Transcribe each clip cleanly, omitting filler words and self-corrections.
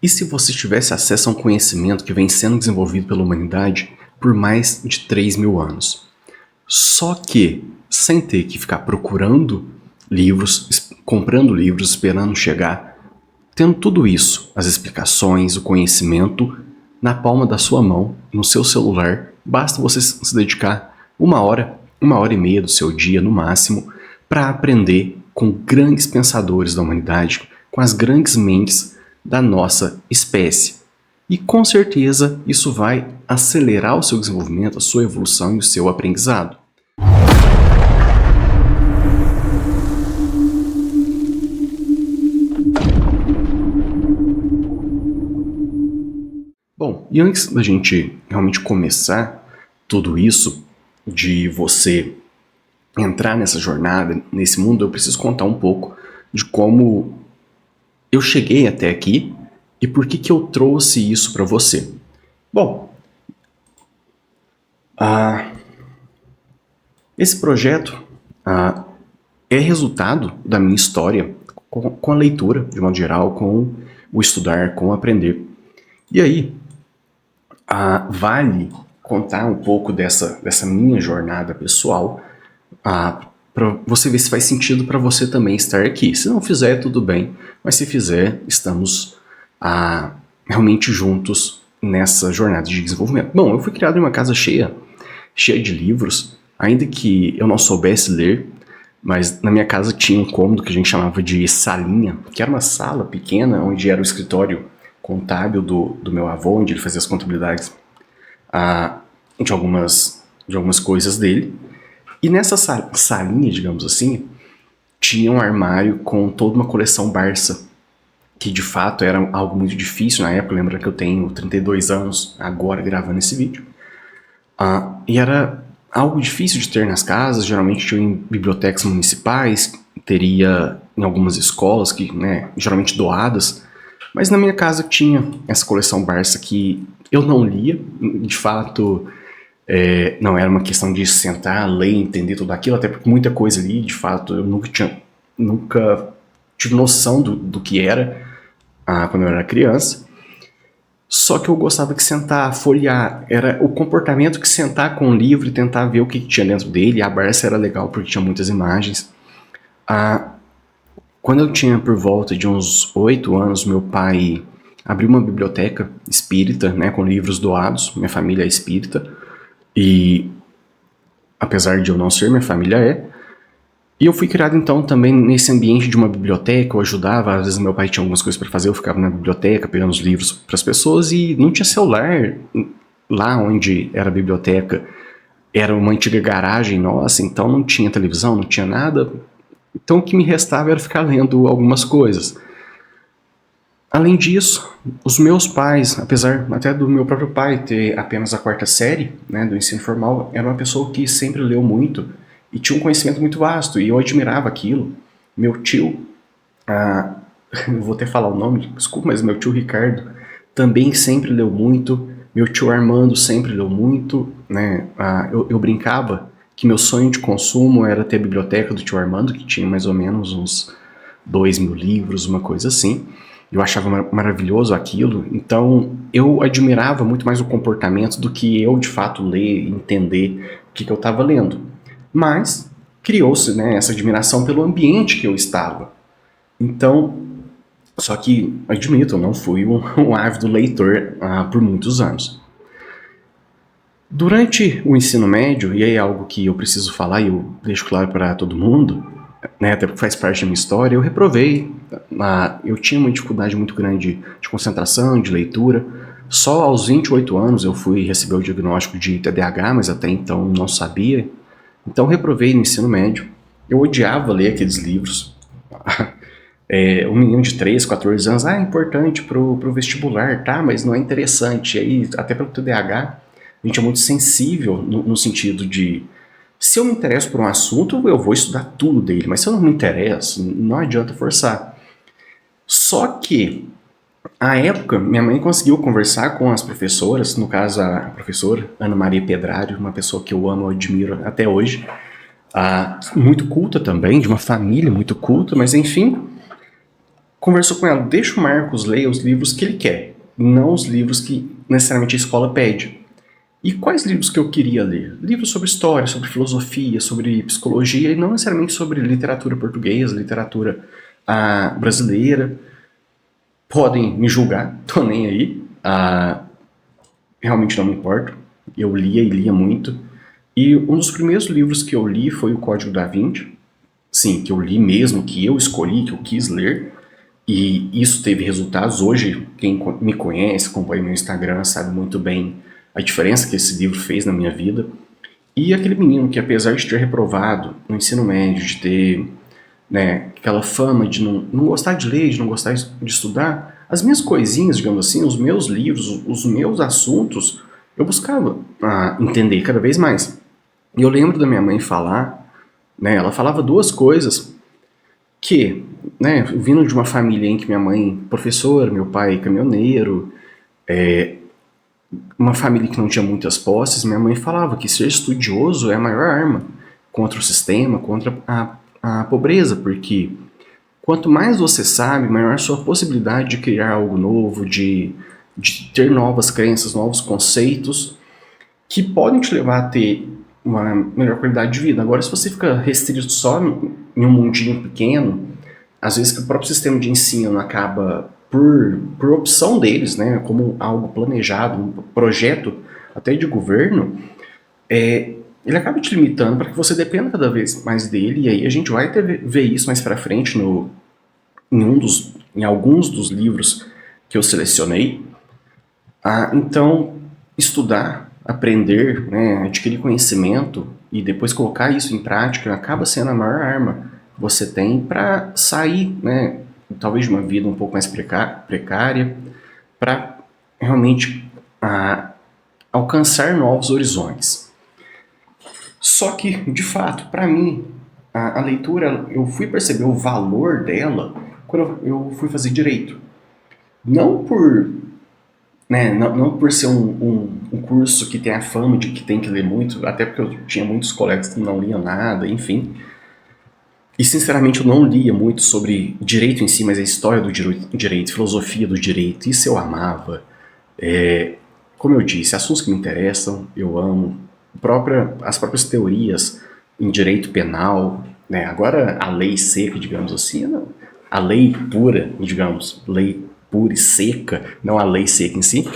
E se você tivesse acesso a um conhecimento que vem sendo desenvolvido pela humanidade por mais de 3.000 anos? Só que, sem ter que ficar procurando livros, comprando livros, esperando chegar, tendo tudo isso, as explicações, o conhecimento, na palma da sua mão, no seu celular, basta você se dedicar uma hora e meia do seu dia, no máximo, para aprender com grandes pensadores da humanidade, com as grandes mentes da nossa espécie. E com certeza isso vai acelerar o seu desenvolvimento, a sua evolução e o seu aprendizado. Bom, e antes da gente realmente começar tudo isso, de você entrar nessa jornada, nesse mundo, eu preciso contar um pouco de como eu cheguei até aqui e por que eu trouxe isso para você. Bom, esse projeto é resultado da minha história com a leitura, de modo geral, com o estudar, com o aprender. E aí, vale contar um pouco dessa minha jornada pessoal para você ver se faz sentido para você também estar aqui. Se não fizer, tudo bem, mas se fizer, estamos realmente juntos nessa jornada de desenvolvimento. Bom, eu fui criado em uma casa cheia de livros, ainda que eu não soubesse ler, mas na minha casa tinha um cômodo que a gente chamava de salinha, que era uma sala pequena, onde era o escritório contábil do meu avô, onde ele fazia as contabilidades de algumas coisas dele. E nessa salinha, digamos assim, tinha um armário com toda uma coleção Barça, que de fato era algo muito difícil na época. Lembra que eu tenho 32 anos agora gravando esse vídeo. E era algo difícil de ter nas casas, geralmente tinha em bibliotecas municipais, teria em algumas escolas, que, geralmente doadas, mas na minha casa tinha essa coleção Barça que eu não lia, de fato. Não era uma questão de sentar, ler, entender tudo aquilo, até porque muita coisa ali, de fato, eu nunca tive noção do que era quando eu era criança. Só que eu gostava de sentar, folhear, era o comportamento que sentar com o livro e tentar ver o que tinha dentro dele. A Barça era legal porque tinha muitas imagens. Quando eu tinha por volta de uns 8 anos, meu pai abriu uma biblioteca espírita, com livros doados. Minha família é espírita. E apesar de eu não ser, minha família é. E eu fui criado então também nesse ambiente de uma biblioteca. Eu ajudava, às vezes meu pai tinha algumas coisas para fazer, eu ficava na biblioteca pegando os livros para as pessoas. E não tinha celular lá onde era a biblioteca, era uma antiga garagem nossa, então não tinha televisão, não tinha nada. Então o que me restava era ficar lendo algumas coisas. Além disso, os meus pais, apesar até do meu próprio pai ter apenas a 4ª série do ensino formal, era uma pessoa que sempre leu muito e tinha um conhecimento muito vasto, e eu admirava aquilo. Meu tio, eu vou até falar o nome, desculpa, mas meu tio Ricardo também sempre leu muito, meu tio Armando sempre leu muito, eu brincava que meu sonho de consumo era ter a biblioteca do tio Armando, que tinha mais ou menos uns 2.000 livros, uma coisa assim. Eu achava maravilhoso aquilo, então eu admirava muito mais o comportamento do que eu de fato ler e entender o que eu estava lendo. Mas criou-se essa admiração pelo ambiente que eu estava. Então, só que, admito, eu não fui um ávido leitor por muitos anos. Durante o ensino médio, e é algo que eu preciso falar e eu deixo claro para todo mundo, até porque faz parte da minha história, eu reprovei. Eu tinha uma dificuldade muito grande de concentração, de leitura. Só aos 28 anos eu fui receber o diagnóstico de TDAH, mas até então não sabia. Então reprovei no ensino médio. Eu odiava ler aqueles livros. Um menino de 13, 14 anos, é importante pro vestibular, tá? Mas não é interessante. E aí, até pelo TDAH, a gente é muito sensível no sentido de... Se eu me interesso por um assunto, eu vou estudar tudo dele, mas se eu não me interesso, não adianta forçar. Só que, à época, minha mãe conseguiu conversar com as professoras, no caso a professora Ana Maria Pedrário, uma pessoa que eu amo e admiro até hoje, muito culta também, de uma família muito culta, mas enfim, conversou com ela, deixa o Marcos ler os livros que ele quer, não os livros que necessariamente a escola pede. E quais livros que eu queria ler? Livros sobre história, sobre filosofia, sobre psicologia, e não necessariamente sobre literatura portuguesa, literatura brasileira. Podem me julgar, tô nem aí. Realmente não me importo. Eu lia e lia muito. E um dos primeiros livros que eu li foi o Código da Vinci. Sim, que eu li mesmo, que eu escolhi, que eu quis ler. E isso teve resultados. Hoje, quem me conhece, acompanha meu Instagram, sabe muito bem a diferença que esse livro fez na minha vida. E aquele menino que, apesar de ter reprovado no ensino médio, de ter, né, aquela fama de não gostar de ler, de não gostar de estudar, as minhas coisinhas, digamos assim, os meus livros, os meus assuntos, eu buscava entender cada vez mais. E eu lembro da minha mãe falar, né, ela falava duas coisas que, né, vindo de uma família em que minha mãe professora, meu pai caminhoneiro, uma família que não tinha muitas posses, minha mãe falava que ser estudioso é a maior arma contra o sistema, contra a pobreza, porque quanto mais você sabe, maior a sua possibilidade de criar algo novo, de ter novas crenças, novos conceitos, que podem te levar a ter uma melhor qualidade de vida. Agora, se você fica restrito só em um mundinho pequeno, às vezes que o próprio sistema de ensino acaba por opção deles, né, como algo planejado, um projeto até de governo, ele acaba te limitando para que você dependa cada vez mais dele, e aí a gente vai ver isso mais para frente em alguns dos livros que eu selecionei. Então, estudar, aprender, né, adquirir conhecimento e depois colocar isso em prática acaba sendo a maior arma que você tem para sair, né, talvez de uma vida um pouco mais precária, para realmente alcançar novos horizontes. Só que, de fato, para mim, a leitura, eu fui perceber o valor dela quando eu fui fazer direito. Não por, né, não por ser um curso que tem a fama de que tem que ler muito, até porque eu tinha muitos colegas que não liam nada, enfim. E, sinceramente, eu não lia muito sobre direito em si, mas a história do direito, filosofia do direito, isso eu amava. Como eu disse, assuntos que me interessam, eu amo. As próprias teorias em direito penal, né? Agora a lei seca, digamos assim, a lei pura, digamos, lei pura e seca, não a lei seca em si,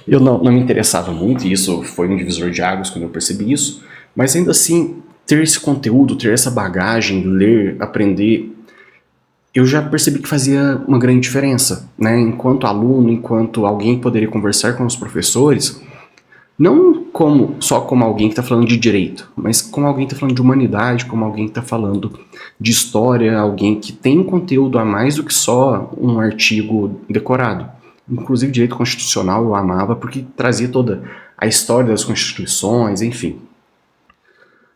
eu não me interessava muito, e isso foi um divisor de águas quando eu percebi isso, mas ainda assim, ter esse conteúdo, ter essa bagagem, ler, aprender, eu já percebi que fazia uma grande diferença, né? Enquanto aluno, enquanto alguém que poderia conversar com os professores, não só como alguém que está falando de direito, mas como alguém que está falando de humanidade, como alguém que está falando de história, alguém que tem um conteúdo a mais do que só um artigo decorado. Inclusive direito constitucional eu amava porque trazia toda a história das constituições, enfim.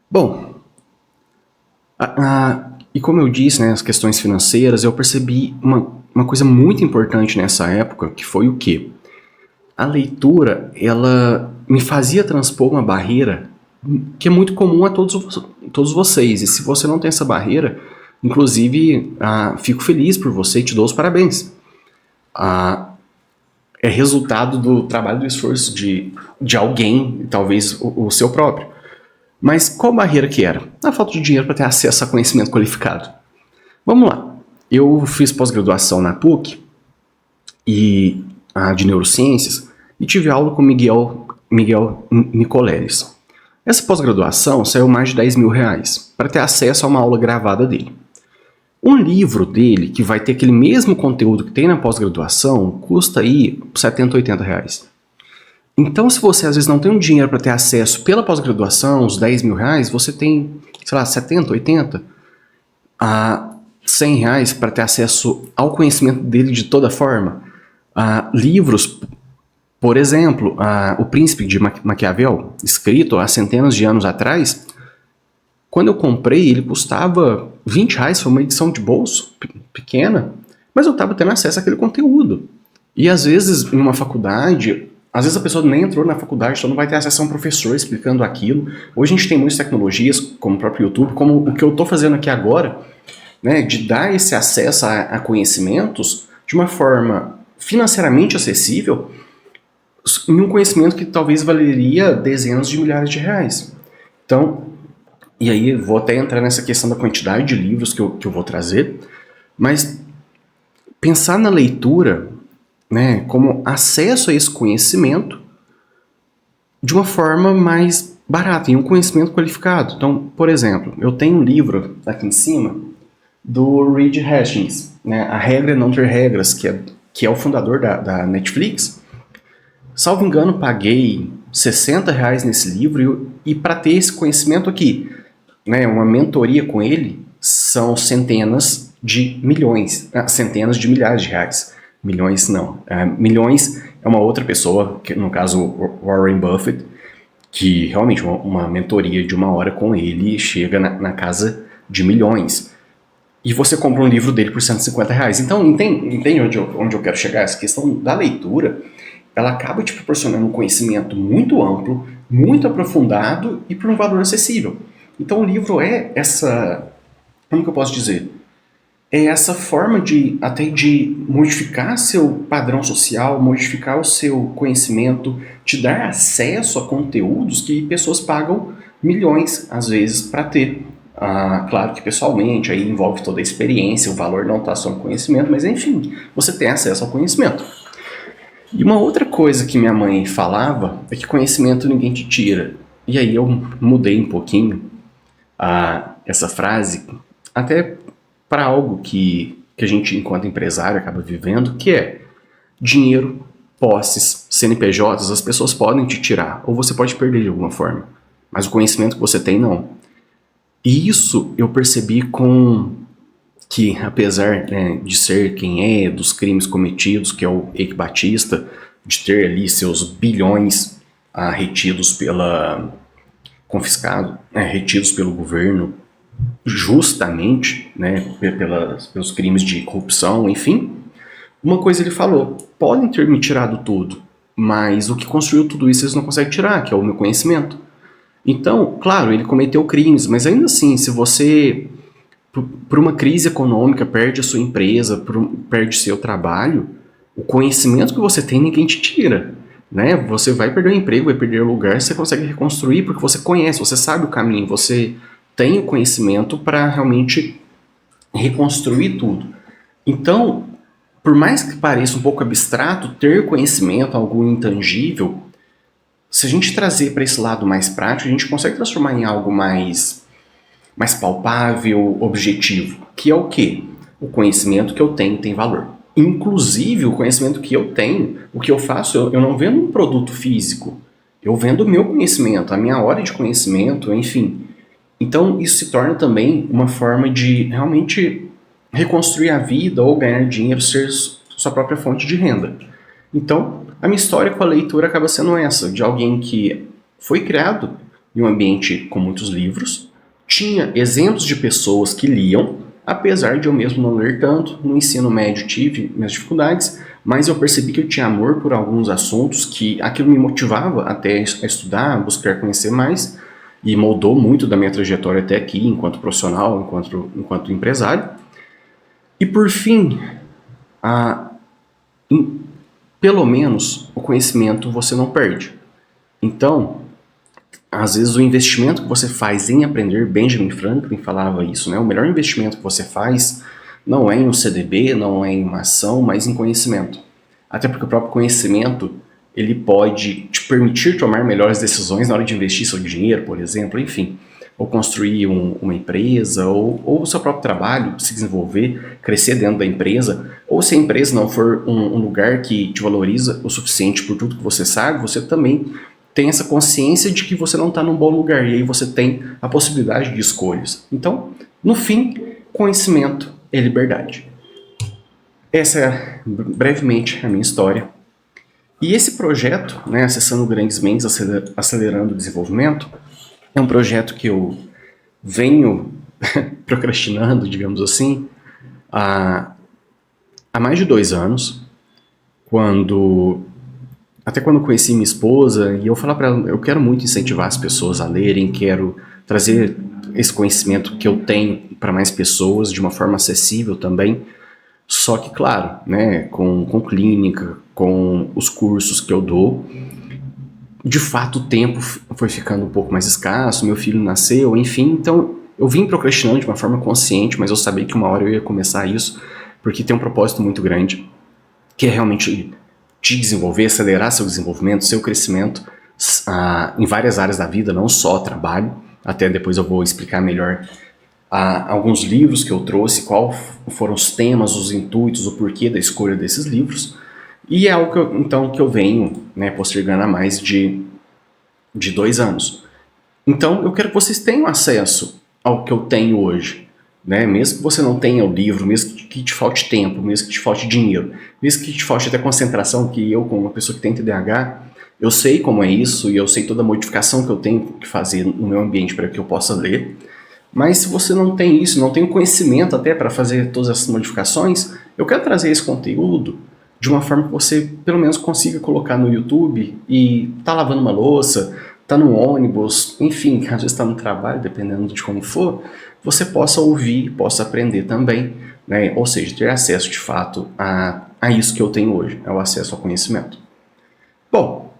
Bom, e como eu disse, né, as questões financeiras, eu percebi uma coisa muito importante nessa época, que foi o quê? A leitura, ela me fazia transpor uma barreira que é muito comum a todos vocês. E se você não tem essa barreira, inclusive, fico feliz por você e te dou os parabéns. É resultado do trabalho, do esforço de alguém, talvez o seu próprio. Mas qual barreira que era? A falta de dinheiro para ter acesso a conhecimento qualificado. Vamos lá. Eu fiz pós-graduação na PUC de neurociências e tive aula com Miguel Nicoleles. Essa pós-graduação saiu mais de R$10.000 para ter acesso a uma aula gravada dele. Um livro dele, que vai ter aquele mesmo conteúdo que tem na pós-graduação, custa aí R$70, R$80. Então, se você às vezes não tem um dinheiro para ter acesso pela pós-graduação, os R$10.000, você tem, sei lá, 70, 80 a R$100 para ter acesso ao conhecimento dele de toda forma. Livros, por exemplo, O Príncipe de Maquiavel, escrito há centenas de anos atrás, quando eu comprei ele custava R$20, foi uma edição de bolso pequena, mas eu estava tendo acesso àquele conteúdo. E às vezes, em uma faculdade, às vezes a pessoa nem entrou na faculdade, então não vai ter acesso a um professor explicando aquilo. Hoje a gente tem muitas tecnologias, como o próprio YouTube, como o que eu estou fazendo aqui agora. né, de dar esse acesso a conhecimentos de uma forma financeiramente acessível, em um conhecimento que talvez valeria dezenas de milhares de reais. Então, e aí vou até entrar nessa questão da quantidade de livros que eu vou trazer, mas pensar na leitura, né, como acesso a esse conhecimento de uma forma mais barata, em um conhecimento qualificado. Então, por exemplo, eu tenho um livro aqui em cima do Reed Hastings, né, A Regra é Não Ter Regras, que é o fundador da Netflix. Salvo engano, paguei R$60 nesse livro e para ter esse conhecimento aqui, né, uma mentoria com ele, são centenas de milhões, centenas de milhares de reais. Milhões não. Milhões é uma outra pessoa, que, no caso Warren Buffett, que realmente uma mentoria de 1 hora com ele chega na casa de milhões. E você compra um livro dele por R$150. Então, entende onde eu quero chegar? Essa questão da leitura, ela acaba te proporcionando um conhecimento muito amplo, muito aprofundado e por um valor acessível. Então, o livro é essa... Como que eu posso dizer? É essa forma até de modificar seu padrão social, modificar o seu conhecimento, te dar acesso a conteúdos que pessoas pagam milhões, às vezes, para ter. Claro que pessoalmente, aí envolve toda a experiência, o valor não está só no conhecimento, mas enfim, você tem acesso ao conhecimento. E uma outra coisa que minha mãe falava é que conhecimento ninguém te tira. E aí eu mudei um pouquinho essa frase, até para algo que a gente, enquanto empresário, acaba vivendo, que é dinheiro, posses, CNPJs, as pessoas podem te tirar, ou você pode perder de alguma forma, mas o conhecimento que você tem, não. E isso eu percebi que, apesar, né, de ser quem é, dos crimes cometidos, que é o Eike Batista, de ter ali seus bilhões retidos retidos pelo governo, justamente, né, pelos crimes de corrupção, enfim, uma coisa ele falou: podem ter me tirado tudo, mas o que construiu tudo isso eles não conseguem tirar, que é o meu conhecimento. Então, claro, ele cometeu crimes, mas ainda assim, se você, por uma crise econômica, perde a sua empresa, perde seu trabalho, o conhecimento que você tem ninguém te tira, né? Você vai perder o emprego, vai perder o lugar, você consegue reconstruir porque você conhece, você sabe o caminho, você tem o conhecimento para realmente reconstruir tudo. Então, por mais que pareça um pouco abstrato, ter conhecimento, algo intangível, se a gente trazer para esse lado mais prático, a gente consegue transformar em algo mais palpável, objetivo, que é o quê? O conhecimento que eu tenho tem valor. Inclusive, o conhecimento que eu tenho, o que eu faço, eu não vendo um produto físico, eu vendo o meu conhecimento, a minha hora de conhecimento, enfim. Então, isso se torna também uma forma de realmente reconstruir a vida ou ganhar dinheiro, ser sua própria fonte de renda. Então, a minha história com a leitura acaba sendo essa, de alguém que foi criado em um ambiente com muitos livros, tinha exemplos de pessoas que liam, apesar de eu mesmo não ler tanto. No ensino médio tive minhas dificuldades, mas eu percebi que eu tinha amor por alguns assuntos, que aquilo me motivava até a estudar, a buscar conhecer mais, e moldou muito da minha trajetória até aqui, enquanto profissional, enquanto empresário. E por fim, pelo menos o conhecimento você não perde. Então, às vezes o investimento que você faz em aprender, Benjamin Franklin falava isso, né? O melhor investimento que você faz não é em um CDB, não é em uma ação, mas em conhecimento. Até porque o próprio conhecimento, ele pode te permitir tomar melhores decisões na hora de investir seu dinheiro, por exemplo, enfim. Ou construir uma empresa, ou o seu próprio trabalho, se desenvolver, crescer dentro da empresa. Ou se a empresa não for um lugar que te valoriza o suficiente por tudo que você sabe, você também tem essa consciência de que você não está num bom lugar, e aí você tem a possibilidade de escolhas. Então, no fim, conhecimento é liberdade. Essa é, brevemente, a minha história. E esse projeto, né, Acessando Grandes Mentes, Acelerando o Desenvolvimento, é um projeto que eu venho procrastinando, digamos assim, há mais de 2 anos, até quando eu conheci minha esposa, e eu falava para ela, eu quero muito incentivar as pessoas a lerem, quero trazer esse conhecimento que eu tenho para mais pessoas de uma forma acessível também. Só que, claro, né, com clínica, com os cursos que eu dou, de fato o tempo foi ficando um pouco mais escasso, meu filho nasceu, enfim, então eu vim procrastinando de uma forma consciente, mas eu sabia que uma hora eu ia começar isso, porque tem um propósito muito grande, que é realmente te desenvolver, acelerar seu desenvolvimento, seu crescimento em várias áreas da vida, não só trabalho. Até depois eu vou explicar melhor alguns livros que eu trouxe, quais foram os temas, os intuitos, o porquê da escolha desses livros. E é algo que eu venho, né, postergando há mais de 2 anos. Então eu quero que vocês tenham acesso ao que eu tenho hoje. Né? Mesmo que você não tenha o livro, mesmo que te falte tempo, mesmo que te falte dinheiro, mesmo que te falte até concentração, que eu, como uma pessoa que tem TDAH, eu sei como é isso e eu sei toda a modificação que eu tenho que fazer no meu ambiente para que eu possa ler. Mas se você não tem isso, não tem o conhecimento até para fazer todas essas modificações, eu quero trazer esse conteúdo de uma forma que você pelo menos consiga colocar no YouTube e tá lavando uma louça, tá no ônibus, enfim, às vezes está no trabalho, dependendo de como for, você possa ouvir, possa aprender também, né? Ou seja, ter acesso de fato a isso que eu tenho hoje, é o acesso ao conhecimento. Bom,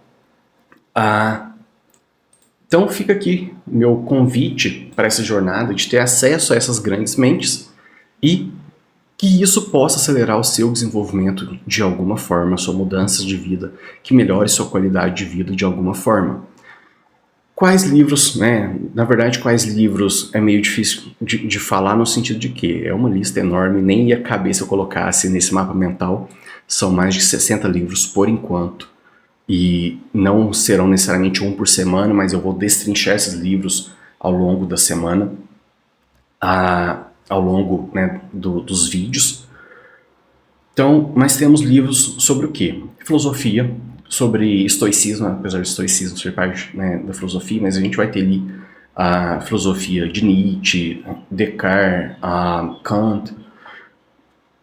então fica aqui meu convite para essa jornada de ter acesso a essas grandes mentes e que isso possa acelerar o seu desenvolvimento de alguma forma, sua mudança de vida, que melhore sua qualidade de vida de alguma forma. Quais livros, né? Na verdade, quais livros é meio difícil de falar no sentido de que é uma lista enorme, nem ia caber se eu colocasse nesse mapa mental. São mais de 60 livros por enquanto. E não serão necessariamente um por semana, mas eu vou destrinchar esses livros ao longo da semana, ao longo, né, dos vídeos. Então, nós temos livros sobre o quê? Filosofia, sobre estoicismo, apesar de estoicismo ser parte, né, da filosofia, mas a gente vai ter ali a filosofia de Nietzsche, Descartes, Kant,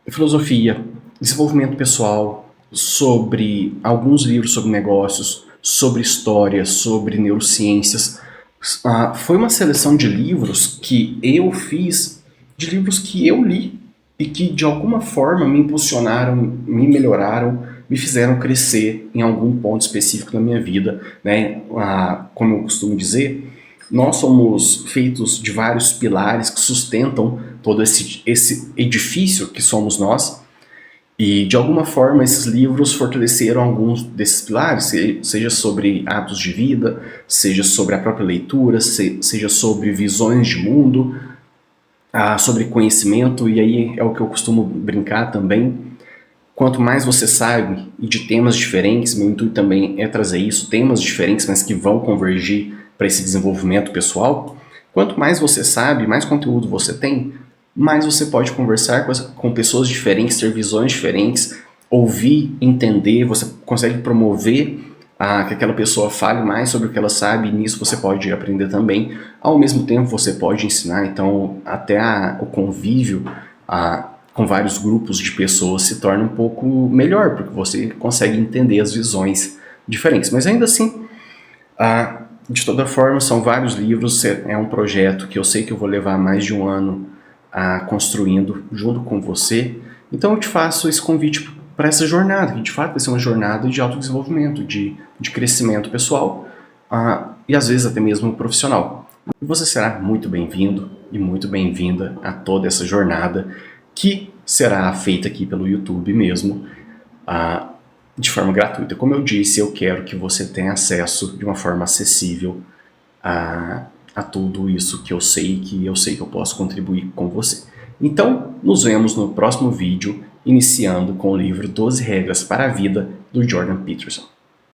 filosofia, desenvolvimento pessoal, sobre alguns livros sobre negócios, sobre história, sobre neurociências. Foi uma seleção de livros que eu fiz, de livros que eu li e que de alguma forma me impulsionaram, me melhoraram, me fizeram crescer em algum ponto específico da minha vida, né? Como eu costumo dizer, nós somos feitos de vários pilares que sustentam todo esse edifício que somos nós, e de alguma forma esses livros fortaleceram alguns desses pilares, seja sobre hábitos de vida, seja sobre a própria leitura, seja sobre visões de mundo, sobre conhecimento, e aí é o que eu costumo brincar também. Quanto mais você sabe e de temas diferentes, meu intuito também é trazer isso, temas diferentes, mas que vão convergir para esse desenvolvimento pessoal. Quanto mais você sabe, mais conteúdo você tem, mais você pode conversar com pessoas diferentes, ter visões diferentes, ouvir, entender, você consegue promover que aquela pessoa fale mais sobre o que ela sabe, e nisso você pode aprender também. Ao mesmo tempo você pode ensinar, então até o convívio com vários grupos de pessoas se torna um pouco melhor, porque você consegue entender as visões diferentes. Mas ainda assim, de toda forma, são vários livros, é um projeto que eu sei que eu vou levar mais de um ano construindo junto com você. Então eu te faço esse convite para essa jornada, que de fato vai ser uma jornada de autodesenvolvimento, de crescimento pessoal e às vezes até mesmo profissional. E você será muito bem-vindo e muito bem-vinda a toda essa jornada que será feita aqui pelo YouTube mesmo, de forma gratuita. Como eu disse, eu quero que você tenha acesso de uma forma acessível a tudo isso que eu sei que eu posso contribuir com você. Então, nos vemos no próximo vídeo, iniciando com o livro 12 Regras para a Vida, do Jordan Peterson.